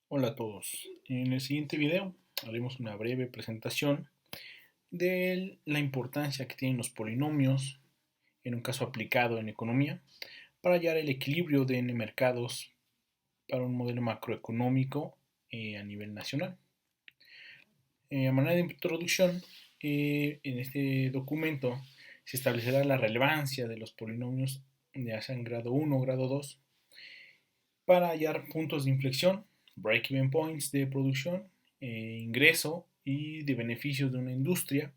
Hola a todos. En el siguiente video haremos una breve presentación de la importancia que tienen los polinomios en un caso aplicado en economía para hallar el equilibrio de n mercados para un modelo macroeconómico a nivel nacional. A manera de introducción, en este documento se establecerá la relevancia de los polinomios ya sea en grado 1 o grado 2 para hallar puntos de inflexión, break-even points de producción, ingreso y de beneficios de una industria.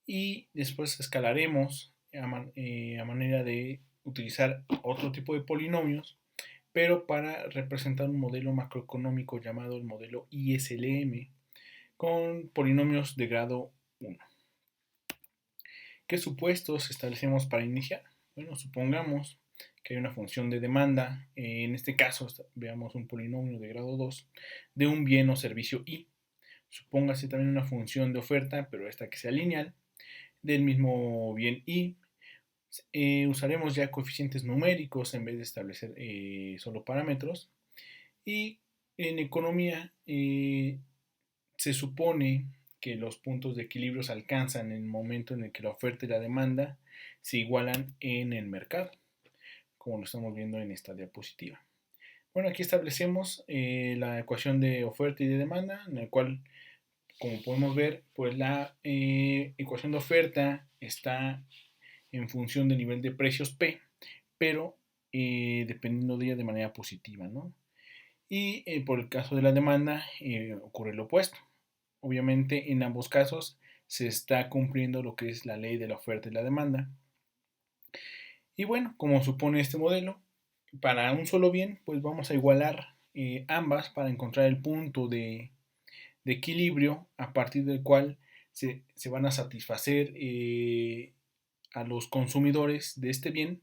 Y después escalaremos a manera de utilizar otro tipo de polinomios, pero para representar un modelo macroeconómico llamado el modelo ISLM con polinomios de grado 1. ¿Qué supuestos establecemos para iniciar? Bueno, supongamos que hay una función de demanda, en este caso veamos un polinomio de grado 2 de un bien o servicio I. Supóngase también una función de oferta, pero esta que sea lineal, del mismo bien I. Usaremos ya coeficientes numéricos en vez de establecer solo parámetros. Y en economía se supone que los puntos de equilibrio se alcanzan en el momento en el que la oferta y la demanda se igualan en el mercado, como lo estamos viendo en esta diapositiva. Bueno, aquí establecemos la ecuación de oferta y de demanda, en la cual, como podemos ver, pues la ecuación de oferta está en función del nivel de precios P, pero dependiendo de ella de manera positiva, ¿no? Y por el caso de la demanda ocurre lo opuesto. Obviamente en ambos casos se está cumpliendo lo que es la ley de la oferta y la demanda. Y bueno, como supone este modelo, para un solo bien, pues vamos a igualar ambas para encontrar el punto de equilibrio a partir del cual se van a satisfacer a los consumidores de este bien,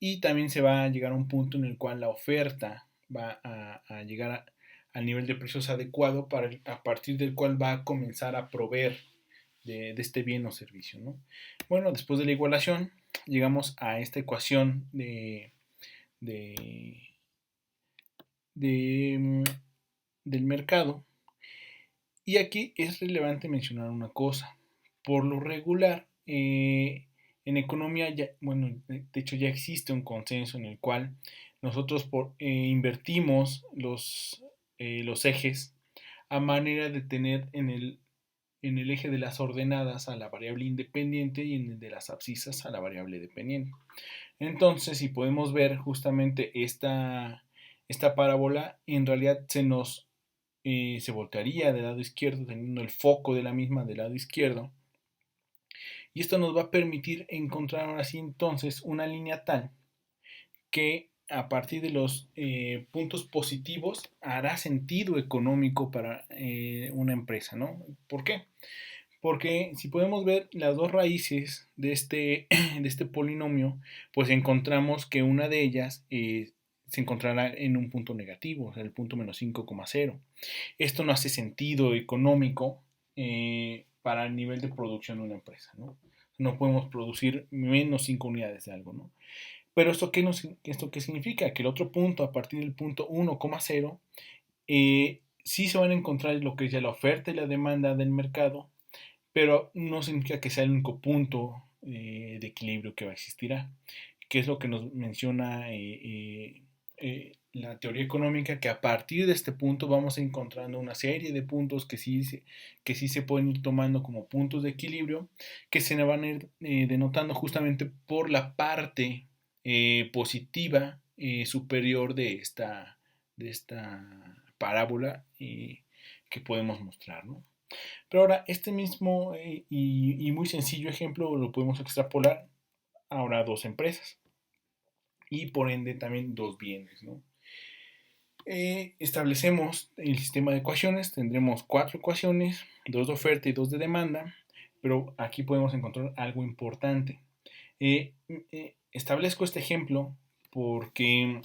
y también se va a llegar a un punto en el cual la oferta va a llegar al nivel de precios adecuado a partir del cual va a comenzar a proveer de este bien o servicio, ¿no? Bueno, después de la igualación llegamos a esta ecuación de, de del mercado, y aquí es relevante mencionar una cosa. Por lo regular, en economía, ya, bueno, de hecho ya existe un consenso en el cual nosotros invertimos los ejes a manera de tener en el eje de las ordenadas a la variable independiente y en el de las abscisas a la variable dependiente. Entonces, si podemos ver justamente esta parábola, en realidad se voltearía del lado izquierdo, teniendo el foco de la misma del lado izquierdo. Y esto nos va a permitir encontrar ahora sí entonces una línea tal que a partir de los puntos positivos hará sentido económico para una empresa, ¿no? ¿Por qué? Porque si podemos ver las dos raíces de este polinomio, pues encontramos que una de ellas se encontrará en un punto negativo, o sea, el punto menos 5,0. Esto no hace sentido económico para el nivel de producción de una empresa, ¿no? No podemos producir menos 5 unidades de algo, ¿no? Pero ¿esto qué significa? Que el otro punto, a partir del punto 1,0, sí se van a encontrar lo que es ya la oferta y la demanda del mercado, pero no significa que sea el único punto de equilibrio que va a existir, que es lo que nos menciona la teoría económica, que a partir de este punto vamos encontrando una serie de puntos que sí se pueden ir tomando como puntos de equilibrio, que se van a ir denotando justamente por la parte positiva superior de esta parábola que podemos mostrar, ¿no? Pero ahora, este mismo y muy sencillo ejemplo lo podemos extrapolar ahora a dos empresas y por ende también dos bienes, ¿no? Establecemos el sistema de ecuaciones, tendremos cuatro ecuaciones, dos de oferta y dos de demanda, pero aquí podemos encontrar algo importante. Establezco este ejemplo porque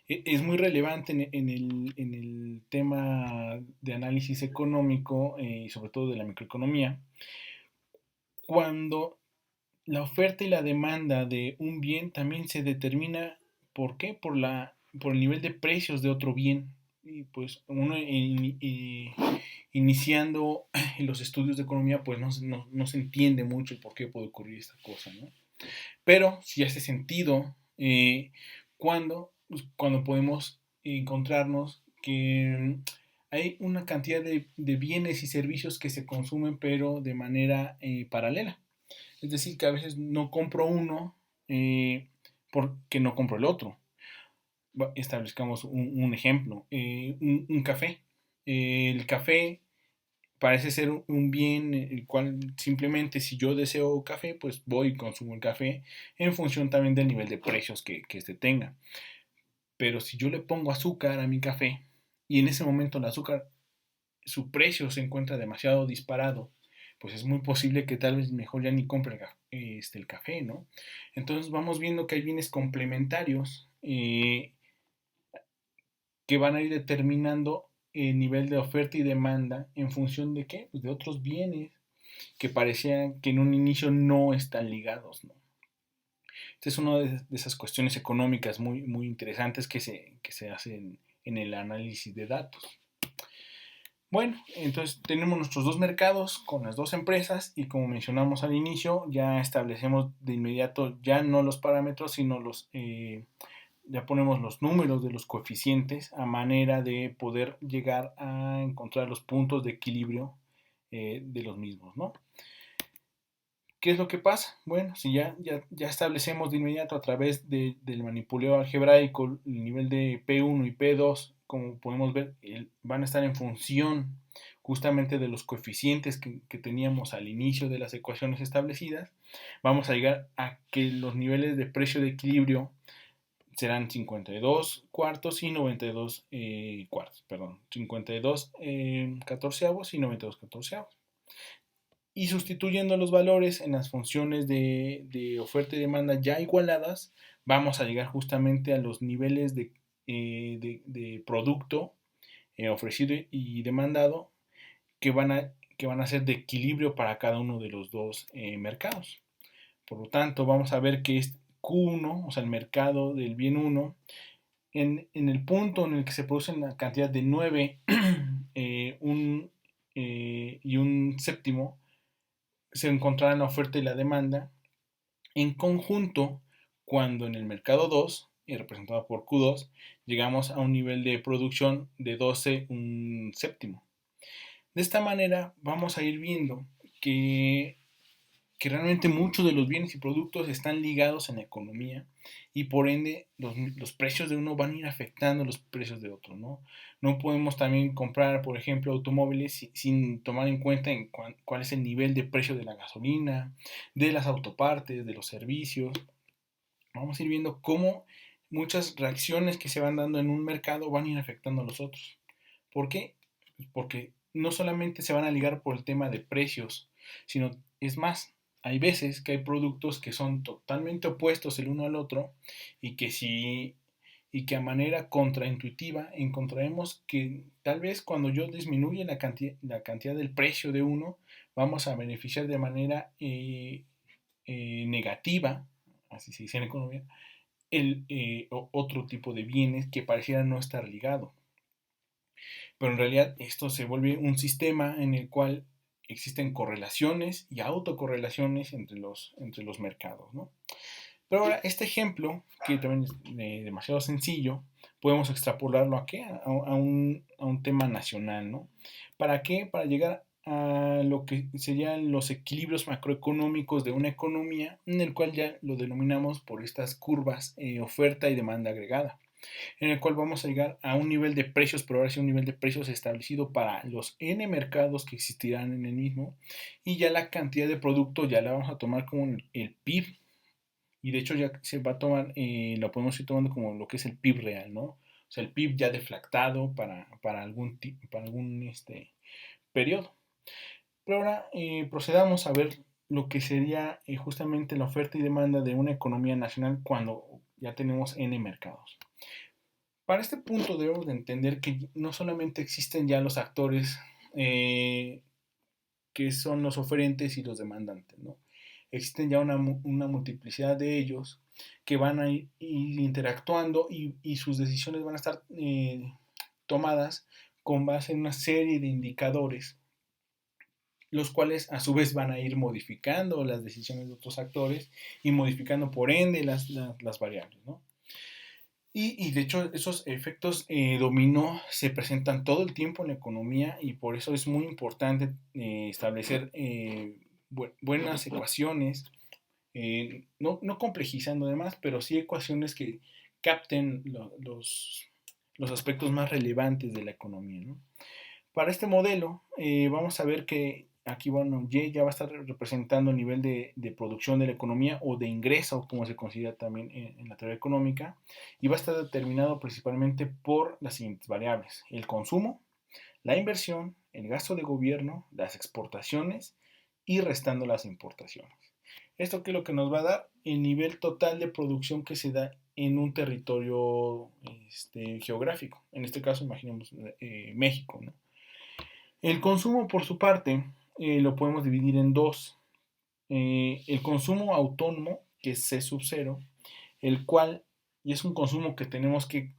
es muy relevante en el tema de análisis económico y sobre todo de la microeconomía, cuando la oferta y la demanda de un bien también se determina, ¿por qué? Por el nivel de precios de otro bien. pues uno iniciando los estudios de economía, pues no se entiende mucho el por qué puede ocurrir esta cosa, ¿no? Pero sí hace sentido cuando podemos encontrarnos que hay una cantidad de bienes y servicios que se consumen pero de manera paralela. Es decir, que a veces no compro uno porque no compro el otro. Establezcamos un ejemplo, un café. El café parece ser un bien el cual simplemente si yo deseo café, pues voy y consumo el café en función también del nivel de precios que este tenga. Pero si yo le pongo azúcar a mi café y en ese momento el azúcar, su precio se encuentra demasiado disparado, pues es muy posible que tal vez mejor ya ni compre el café, ¿no? Entonces vamos viendo que hay bienes complementarios que van a ir determinando el nivel de oferta y demanda en función de qué, pues de otros bienes que parecían que en un inicio no están ligados, ¿no? Esta es una de esas cuestiones económicas muy interesantes que se hacen en el análisis de datos. Bueno, entonces tenemos nuestros dos mercados con las dos empresas y como mencionamos al inicio, ya establecemos de inmediato ya no los parámetros, sino ya ponemos los números de los coeficientes a manera de poder llegar a encontrar los puntos de equilibrio de los mismos, ¿no? ¿Qué es lo que pasa? Bueno, si ya establecemos de inmediato a través del manipuleo algebraico el nivel de P1 y P2, como podemos ver, van a estar en función justamente de los coeficientes que teníamos al inicio de las ecuaciones establecidas, vamos a llegar a que los niveles de precio de equilibrio serán 52 cuartos y 92 cuartos, perdón, 52 catorceavos y 92 catorceavos. Y sustituyendo los valores en las funciones de oferta y demanda ya igualadas, vamos a llegar justamente a los niveles de producto ofrecido y demandado que van a ser de equilibrio para cada uno de los dos mercados. Por lo tanto, vamos a ver que es Q1, o sea, el mercado del bien 1, en el punto en el que se produce una cantidad de 9 y un séptimo, se encontrará la oferta y la demanda en conjunto cuando en el mercado 2, representado por Q2, llegamos a un nivel de producción de 12 un séptimo. De esta manera vamos a ir viendo que realmente muchos de los bienes y productos están ligados en la economía y por ende los precios de uno van a ir afectando los precios de otro, ¿no? No podemos también comprar, por ejemplo, automóviles sin tomar en cuenta cuál es el nivel de precio de la gasolina, de las autopartes, de los servicios. Vamos a ir viendo cómo muchas reacciones que se van dando en un mercado van a ir afectando a los otros. ¿Por qué? Porque no solamente se van a ligar por el tema de precios, sino es más, hay veces que hay productos que son totalmente opuestos el uno al otro y y que a manera contraintuitiva encontraremos que tal vez cuando yo disminuye la cantidad del precio de uno, vamos a beneficiar de manera negativa, así se dice en economía, otro tipo de bienes que pareciera no estar ligado. Pero en realidad esto se vuelve un sistema en el cual existen correlaciones y autocorrelaciones entre entre los mercados, ¿no? Pero ahora, este ejemplo, que también es demasiado sencillo, podemos extrapolarlo ¿a qué? A un tema nacional, ¿no? ¿Para qué? Para llegar a lo que serían los equilibrios macroeconómicos de una economía, en el cual ya lo denominamos por estas curvas oferta y demanda agregada, en el cual vamos a llegar a un nivel de precios, pero ahora sí un nivel de precios establecido para los N mercados que existirán en el mismo, y ya la cantidad de producto ya la vamos a tomar como el PIB, y de hecho ya se va a tomar, lo podemos ir tomando como lo que es el PIB real, ¿no? O sea, el PIB ya deflactado para algún periodo. Pero ahora procedamos a ver lo que sería justamente la oferta y demanda de una economía nacional cuando ya tenemos N mercados. Para este punto debemos de entender que no solamente existen ya los actores que son los oferentes y los demandantes, ¿no? Existen ya una multiplicidad de ellos que van a ir interactuando y sus decisiones van a estar tomadas con base en una serie de indicadores, los cuales a su vez van a ir modificando las decisiones de otros actores y modificando por ende las variables, ¿no? Y de hecho esos efectos dominó se presentan todo el tiempo en la economía y por eso es muy importante establecer buenas ecuaciones, no complejizando además, pero sí ecuaciones que capten los aspectos más relevantes de la economía, ¿no? Para este modelo, vamos a ver que aquí, bueno, Y ya va a estar representando el nivel de producción de la economía o de ingreso, como se considera también en la teoría económica, y va a estar determinado principalmente por las siguientes variables: el consumo, la inversión, el gasto de gobierno, las exportaciones y restando las importaciones. ¿Esto qué es lo que nos va a dar? El nivel total de producción que se da en un territorio geográfico. En este caso, imaginemos México, ¿no? El consumo, por su parte, lo podemos dividir en dos. El consumo autónomo, que es C sub 0, el cual, y es un consumo que tenemos que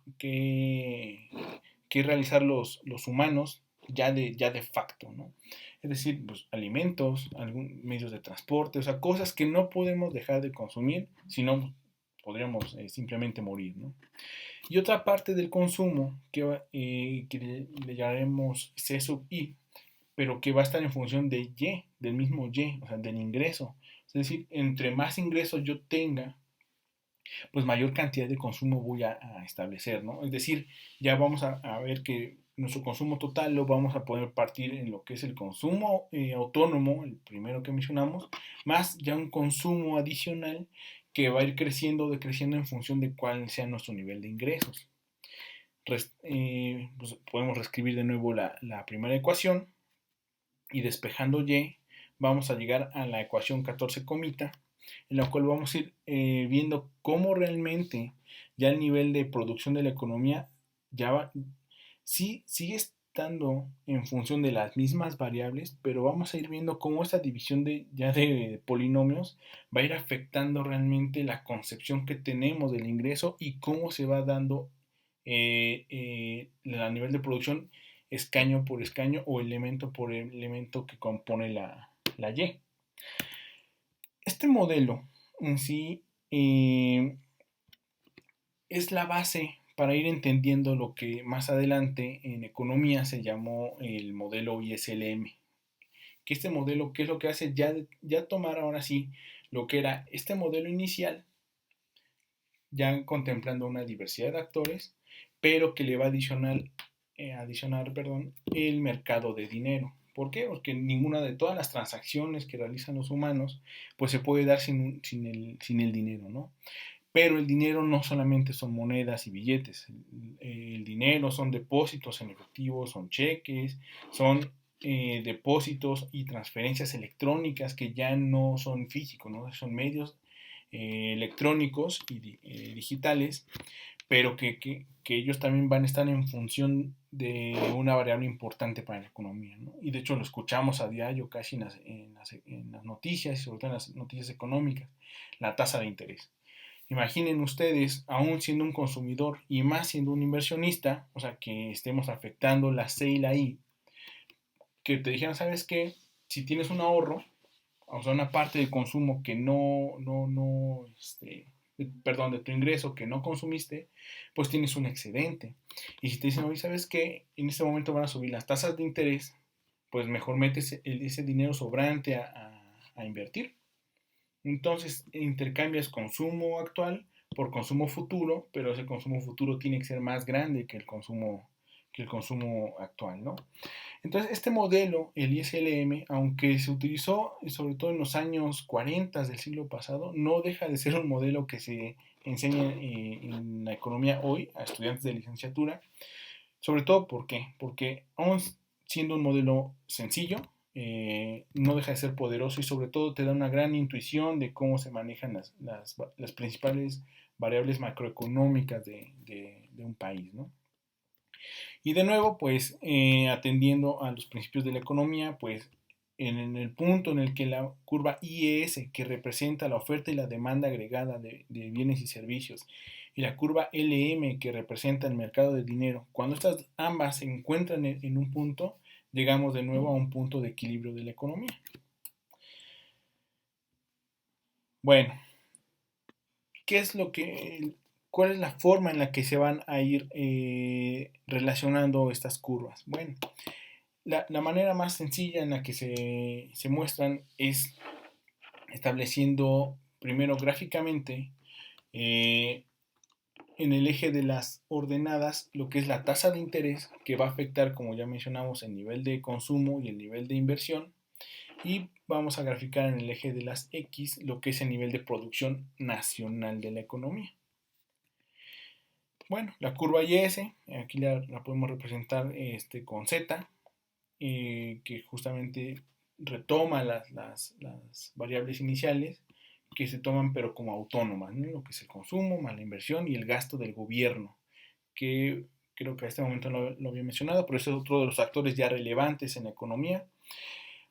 realizar los humanos ya de facto, ¿no? Es decir, pues, alimentos, medios de transporte, o sea, cosas que no podemos dejar de consumir, si no podríamos simplemente morir, ¿no? Y otra parte del consumo que le llamaremos C sub I, pero que va a estar en función de Y, del mismo Y, o sea, del ingreso. Es decir, entre más ingresos yo tenga, pues mayor cantidad de consumo voy a establecer, ¿no? Es decir, ya vamos a ver que nuestro consumo total lo vamos a poder partir en lo que es el consumo autónomo, el primero que mencionamos, más ya un consumo adicional que va a ir creciendo o decreciendo en función de cuál sea nuestro nivel de ingresos. Pues podemos reescribir de nuevo la primera ecuación y despejando Y vamos a llegar a la ecuación 14 comita, en la cual vamos a ir viendo cómo realmente ya el nivel de producción de la economía sí sigue estando en función de las mismas variables, pero vamos a ir viendo cómo esta división de polinomios va a ir afectando realmente la concepción que tenemos del ingreso y cómo se va dando a nivel de producción escaño por escaño o elemento por elemento que compone la Y. Este modelo en sí es la base para ir entendiendo lo que más adelante en economía se llamó el modelo ISLM. Que este modelo, ¿qué es lo que hace? Ya tomar ahora sí lo que era este modelo inicial, ya contemplando una diversidad de actores, pero que le va a adicionar el mercado de dinero. ¿Por qué? Porque ninguna de todas las transacciones que realizan los humanos pues se puede dar sin el dinero, ¿no? Pero el dinero no solamente son monedas y billetes, el dinero son depósitos en efectivo, son cheques, son depósitos y transferencias electrónicas que ya no son físicos, ¿no? Son medios electrónicos y digitales, pero que ellos también van a estar en función de una variable importante para la economía, ¿no? Y de hecho lo escuchamos a diario casi en las noticias, y sobre todo en las noticias económicas, la tasa de interés. Imaginen ustedes, aún siendo un consumidor y más siendo un inversionista, o sea, que estemos afectando la C y la I, que te dijeran, ¿sabes qué? Si tienes un ahorro, o sea, una parte del consumo que perdón, de tu ingreso que no consumiste, pues tienes un excedente. Y si te dicen, oye, ¿sabes qué? En este momento van a subir las tasas de interés, pues mejor metes ese dinero sobrante a invertir. Entonces intercambias consumo actual por consumo futuro, pero ese consumo futuro tiene que ser más grande que el consumo actual, ¿no? Entonces, este modelo, el ISLM, aunque se utilizó sobre todo en los años 40 del siglo pasado, no deja de ser un modelo que se enseña en la economía hoy a estudiantes de licenciatura. Sobre todo, ¿por qué? Porque aún siendo un modelo sencillo, no deja de ser poderoso y sobre todo te da una gran intuición de cómo se manejan las principales variables macroeconómicas de un país, ¿no? Y de nuevo, pues atendiendo a los principios de la economía, pues en el punto en el que la curva IES, que representa la oferta y la demanda agregada de bienes y servicios, y la curva LM, que representa el mercado de dinero, cuando estas ambas se encuentran en un punto, llegamos de nuevo a un punto de equilibrio de la economía. Bueno, ¿cuál es la forma en la que se van a ir relacionando estas curvas? Bueno, la manera más sencilla en la que se muestran es estableciendo primero gráficamente en el eje de las ordenadas lo que es la tasa de interés, que va a afectar, como ya mencionamos, el nivel de consumo y el nivel de inversión, y vamos a graficar en el eje de las X lo que es el nivel de producción nacional de la economía. Bueno, la curva YS, aquí la podemos representar con Z, que justamente retoma las variables iniciales que se toman pero como autónomas, ¿no? Lo que es el consumo, más la inversión y el gasto del gobierno, que creo que a este momento lo había mencionado, pero eso es otro de los factores ya relevantes en la economía,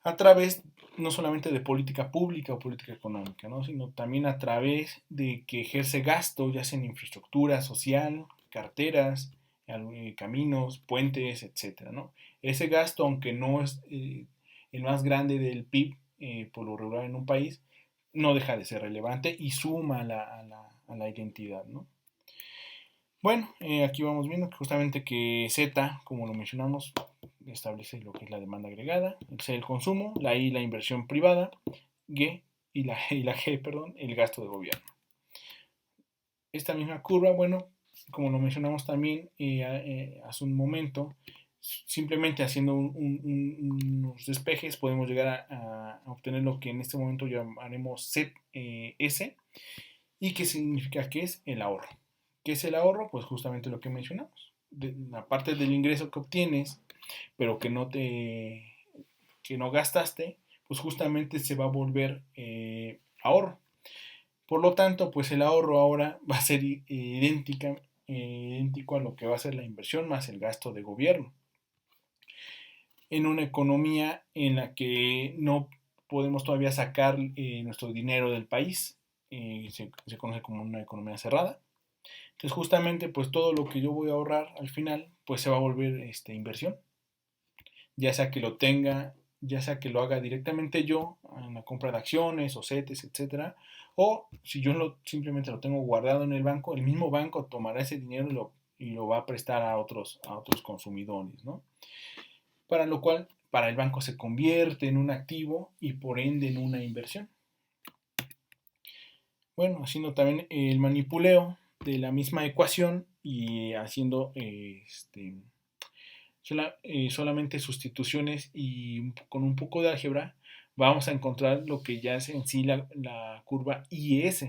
a través no solamente de política pública o política económica, ¿no? Sino también a través de que ejerce gasto, ya sea en infraestructura social, carteras, caminos, puentes, etcétera, ¿no? Ese gasto, aunque no es el más grande del PIB, por lo regular en un país, no deja de ser relevante y suma a la identidad, ¿no? Bueno, aquí vamos viendo que justamente que Z, como lo mencionamos, establece lo que es la demanda agregada, el C el consumo, la I la inversión privada, G y la G, perdón, el gasto de gobierno. Esta misma curva, bueno, como lo mencionamos también hace un momento, simplemente haciendo unos despejes podemos llegar a obtener lo que en este momento llamaremos ZS, y que significa que es el ahorro. ¿Qué es el ahorro? Pues justamente lo que mencionamos. La parte del ingreso que obtienes, pero que no gastaste, pues justamente se va a volver ahorro. Por lo tanto, pues el ahorro ahora va a ser idéntico a lo que va a ser la inversión más el gasto de gobierno. En una economía en la que no podemos todavía sacar nuestro dinero del país, se conoce como una economía cerrada. Entonces justamente pues todo lo que yo voy a ahorrar al final pues se va a volver inversión, ya sea que lo tenga, ya sea que lo haga directamente yo en la compra de acciones o CETES, etcétera, o si yo simplemente lo tengo guardado en el banco, el mismo banco tomará ese dinero y lo va a prestar a otros consumidores, ¿no? Para lo cual para el banco se convierte en un activo y por ende en una inversión. Bueno, haciendo también el manipuleo de la misma ecuación y haciendo solamente sustituciones y con un poco de álgebra vamos a encontrar lo que ya es en sí la curva IS,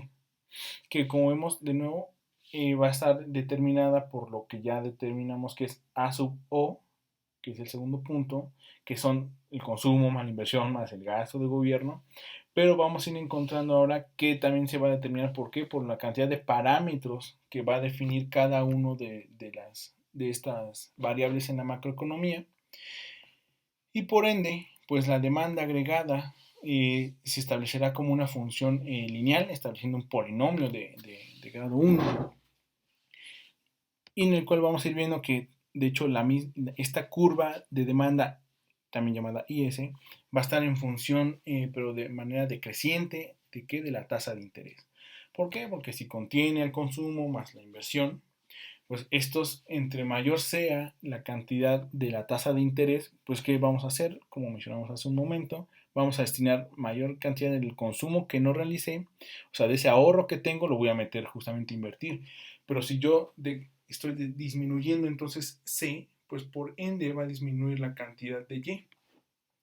que como vemos de nuevo va a estar determinada por lo que ya determinamos que es A sub O, que es el segundo punto, que son el consumo más la inversión más el gasto de gobierno, pero vamos a ir encontrando ahora que también se va a determinar por qué, por la cantidad de parámetros que va a definir cada uno de estas variables en la macroeconomía, y por ende, pues la demanda agregada se establecerá como una función lineal, estableciendo un polinomio de grado 1, y en el cual vamos a ir viendo que, de hecho, esta curva de demanda, también llamada IS, va a estar en función, pero de manera decreciente, ¿de qué? De la tasa de interés. ¿Por qué? Porque si contiene el consumo más la inversión, pues estos, entre mayor sea la cantidad de la tasa de interés, pues ¿qué vamos a hacer? Como mencionamos hace un momento, vamos a destinar mayor cantidad del consumo que no realicé, o sea, de ese ahorro que tengo lo voy a meter justamente a invertir. Pero si yo estoy disminuyendo entonces C, pues por ende va a disminuir la cantidad de Y.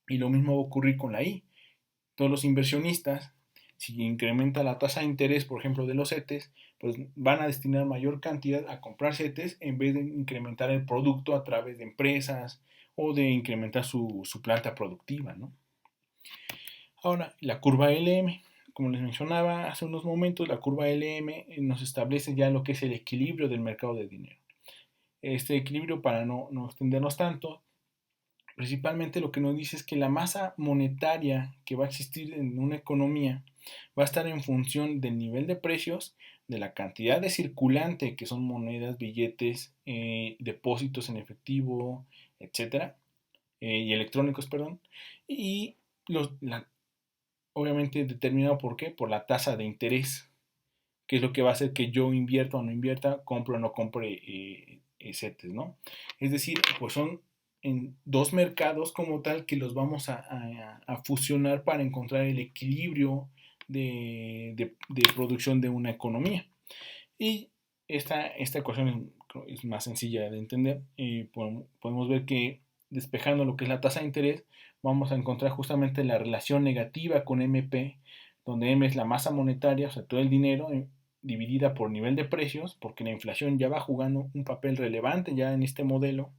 Y lo mismo va a ocurrir con la I. Todos los inversionistas, si incrementa la tasa de interés, por ejemplo, de los CETES, pues van a destinar mayor cantidad a comprar CETES en vez de incrementar el producto a través de empresas o de incrementar su planta productiva, ¿no? Ahora, la curva LM, como les mencionaba hace unos momentos, la curva LM nos establece ya lo que es el equilibrio del mercado de dinero. Este equilibrio, para no extendernos tanto, principalmente lo que nos dice es que la masa monetaria que va a existir en una economía va a estar en función del nivel de precios, de la cantidad de circulante, que son monedas, billetes, depósitos en efectivo, etcétera, y electrónicos, perdón, y obviamente determinado por qué, por la tasa de interés, que es lo que va a hacer que yo invierta o no invierta, compre o no compre CETES, ¿no? Es decir, pues son en dos mercados como tal que los vamos a fusionar para encontrar el equilibrio de producción de una economía. Y esta ecuación es más sencilla de entender. Podemos ver que despejando lo que es la tasa de interés, vamos a encontrar justamente la relación negativa con MP, donde M es la masa monetaria, o sea, todo el dinero, dividida por nivel de precios, porque la inflación ya va jugando un papel relevante ya en este modelo,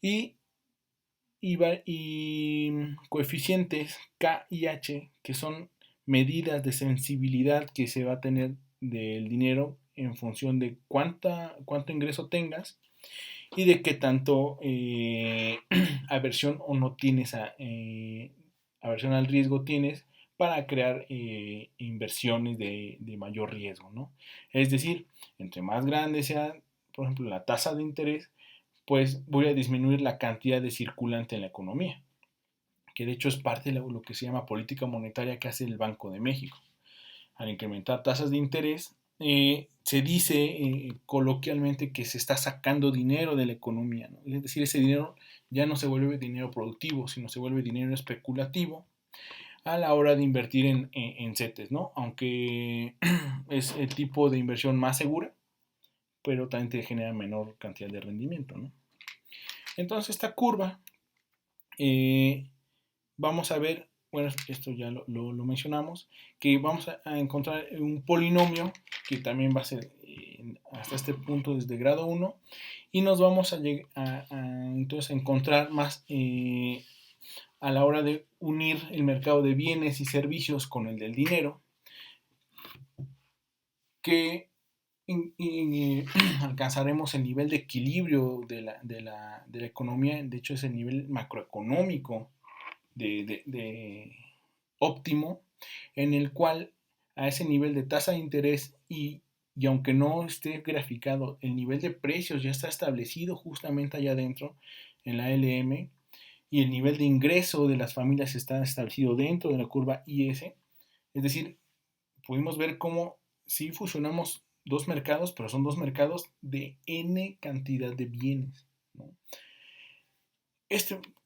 y, y coeficientes K y H, que son medidas de sensibilidad que se va a tener del dinero en función de cuánto ingreso tengas y de qué tanto aversión o no tienes aversión al riesgo tienes para crear inversiones de mayor riesgo, ¿no? Es decir, entre más grande sea, por ejemplo, la tasa de interés, pues voy a disminuir la cantidad de circulante en la economía, que de hecho es parte de lo que se llama política monetaria que hace el Banco de México. Al incrementar tasas de interés, se dice coloquialmente que se está sacando dinero de la economía, ¿no? Es decir, ese dinero ya no se vuelve dinero productivo, sino se vuelve dinero especulativo a la hora de invertir en CETES, ¿no? Aunque es el tipo de inversión más segura, pero también te genera menor cantidad de rendimiento, ¿no? Entonces esta curva, vamos a ver, bueno, esto ya lo mencionamos, que vamos a encontrar un polinomio que también va a ser hasta este punto desde grado 1 y nos vamos entonces a encontrar más a la hora de unir el mercado de bienes y servicios con el del dinero, que alcanzaremos el nivel de equilibrio de la economía, de hecho es el nivel macroeconómico de óptimo, en el cual a ese nivel de tasa de interés y aunque no esté graficado, el nivel de precios ya está establecido justamente allá adentro en la LM y el nivel de ingreso de las familias está establecido dentro de la curva IS. Es decir, pudimos ver cómo sí fusionamos dos mercados, pero son dos mercados de N cantidad de bienes, ¿no?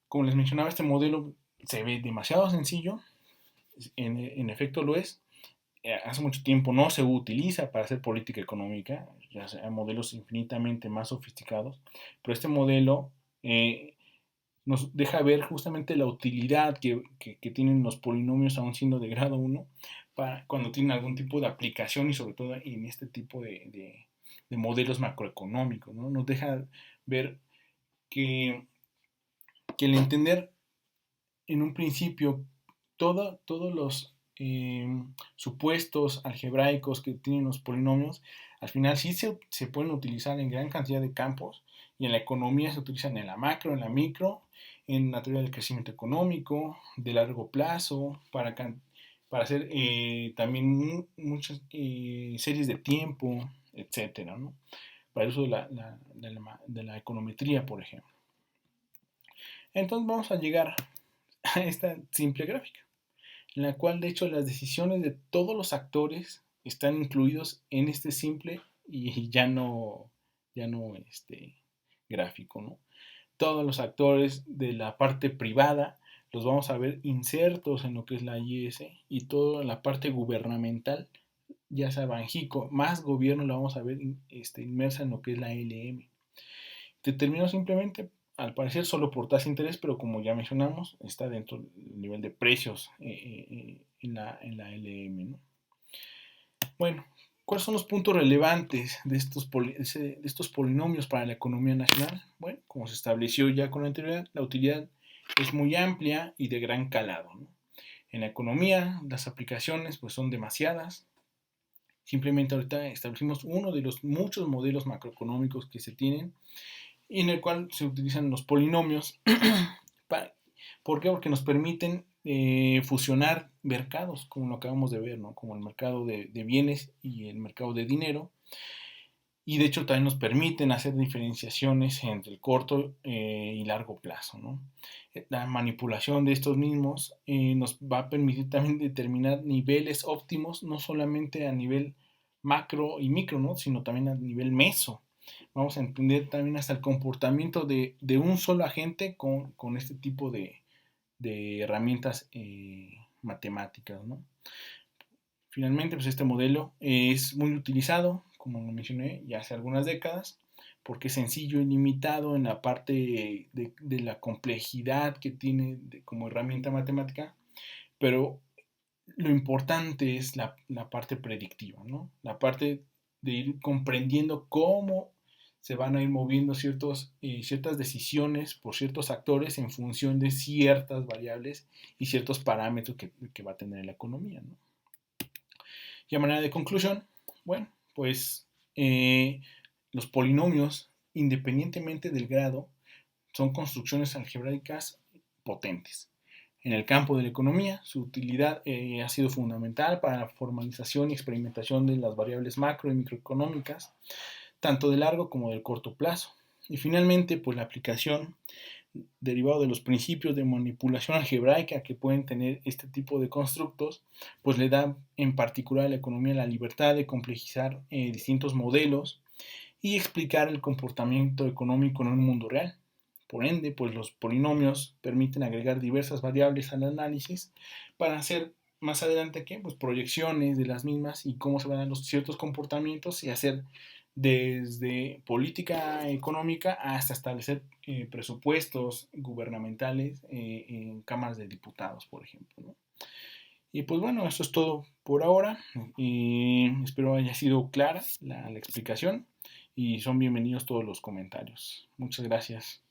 Como les mencionaba, este modelo se ve demasiado sencillo, en efecto lo es. Hace mucho tiempo no se utiliza para hacer política económica, ya sea modelos infinitamente más sofisticados, pero este modelo nos deja ver justamente la utilidad que tienen los polinomios aún siendo de grado 1 para cuando tienen algún tipo de aplicación y sobre todo en este tipo de modelos macroeconómicos, ¿no? Nos deja ver que el entender en un principio todos los supuestos algebraicos que tienen los polinomios, al final sí se pueden utilizar en gran cantidad de campos y en la economía se utilizan en la macro, en la micro, en la teoría del crecimiento económico, de largo plazo, para hacer también muchas series de tiempo, etcétera, ¿no? Para el uso de la econometría, por ejemplo. Entonces vamos a llegar a esta simple gráfica, en la cual de hecho las decisiones de todos los actores están incluidos en este simple y ya no gráfico, ¿no? Todos los actores de la parte privada los vamos a ver insertos en lo que es la IS y toda la parte gubernamental, ya sea Banjico, más gobierno la vamos a ver inmersa en lo que es la LM. Determino simplemente, al parecer, solo por tasa de interés, pero como ya mencionamos, está dentro del nivel de precios en la LM, ¿no? Bueno, ¿cuáles son los puntos relevantes de estos polinomios para la economía nacional? Bueno, como se estableció ya con la anterioridad, la utilidad es muy amplia y de gran calado, ¿no? En la economía, las aplicaciones pues son demasiadas. Simplemente ahorita establecimos uno de los muchos modelos macroeconómicos que se tienen, en el cual se utilizan los polinomios ¿Por qué? Porque nos permiten fusionar mercados, como lo acabamos de ver, ¿no? Como el mercado de bienes y el mercado de dinero. Y de hecho también nos permiten hacer diferenciaciones entre el corto y largo plazo, ¿no? La manipulación de estos mismos nos va a permitir también determinar niveles óptimos, no solamente a nivel macro y micro, ¿no? Sino también a nivel meso. Vamos a entender también hasta el comportamiento de un solo agente con este tipo de herramientas matemáticas, ¿no? Finalmente, pues este modelo es muy utilizado, como lo mencioné, ya hace algunas décadas, porque es sencillo y limitado en la parte de la complejidad que tiene como herramienta matemática, pero lo importante es la parte predictiva, ¿no? La parte de ir comprendiendo cómo se van a ir moviendo ciertas decisiones por ciertos actores en función de ciertas variables y ciertos parámetros que va a tener la economía, ¿no? Y a manera de conclusión, bueno, pues los polinomios, independientemente del grado, son construcciones algebraicas potentes. En el campo de la economía, su utilidad ha sido fundamental para la formalización y experimentación de las variables macro y microeconómicas, tanto de largo como de corto plazo. Y finalmente, pues la aplicación derivado de los principios de manipulación algebraica que pueden tener este tipo de constructos, pues le da en particular a la economía la libertad de complejizar distintos modelos y explicar el comportamiento económico en un mundo real. Por ende, pues los polinomios permiten agregar diversas variables al análisis para hacer más adelante ¿qué? Pues proyecciones de las mismas y cómo se van a dar los ciertos comportamientos y hacer desde política económica hasta establecer presupuestos gubernamentales en cámaras de diputados, por ejemplo, ¿no? Y pues bueno, eso es todo por ahora. Espero haya sido clara la explicación y son bienvenidos todos los comentarios. Muchas gracias.